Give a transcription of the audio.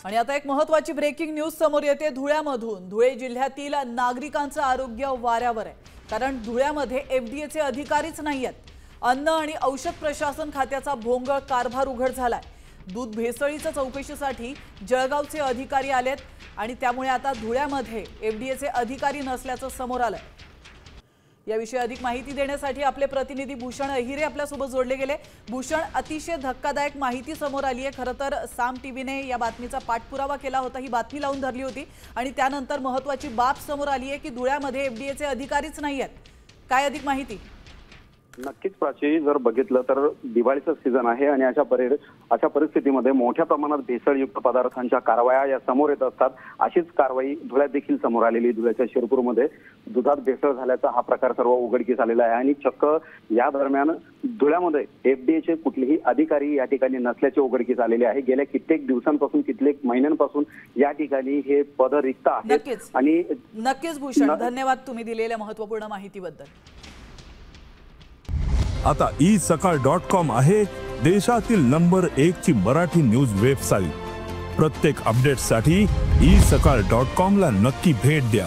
आणि आता एक महत्त्वाची ब्रेकिंग न्यूज समोर येते धुळ्यामधून। धुळे जिल्ह्यातील नागरिकांचं आरोग्य वाऱ्यावर आहे, कारण धुळ्यामध्ये एफडीएचे अधिकारीच नाहीयेत। अन्न आणि औषध प्रशासन खात्याचा भोंगळ कारभार उघड झालाय। दूध भेसळीच्या चौकशीसाठी जळगावचे अधिकारी आलेत आणि त्यामुळे आता धुळ्यामध्ये एफडीएचे अधिकारी नसल्याचं समोर आलंय। याविषयी अधिक माहिती देण्यासाठी आपले प्रतिनिधी भूषण अहिरे आपल्यासोबत जोडले गेले। भूषण, अतिशय धक्कादायक माहिती समोर आली आहे। खरं तर साम टीव्हीने या बातमीचा पाठपुरावा केला होता, ही बातमी लावून धरली होती आणि त्यानंतर महत्त्वाची बाब समोर आली आहे की धुळ्यामध्ये एफडीएचे अधिकारीच नाहीयेत। काय अधिक माहिती? नक्कीच प्राची, जर बघितलं तर दिवाळीचा सीझन आहे आणि अशा परिस्थितीमध्ये मोठ्या प्रमाणात भेसळयुक्त पदार्थांच्या कारवाया या समोर येत असतात। अशीच कारवाई धुळ्यात देखील समोर आलेली। धुळ्याच्या शिरपूरमध्ये दुधात भेसळ झाल्याचा हा प्रकार सर्व उघडकीस आलेला आहे आणि चक्क या दरम्यान धुळ्यामध्ये एफडीएचे कुठलेही अधिकारी या ठिकाणी नसल्याचे उघडकीस आलेले आहे। गेल्या कित्येक दिवसांपासून कित्येक महिन्यांपासून या ठिकाणी हे पद रिक्त आहेत। आणि नक्कीच भूषण, धन्यवाद तुम्ही दिलेल्या महत्त्वपूर्ण माहितीबद्दल। आता isakal.com आहे देशातील नंबर 1 ची मराठी न्यूज वेबसाईट। प्रत्येक अपडेटसाठी isakal.com ला नक्की भेट द्या।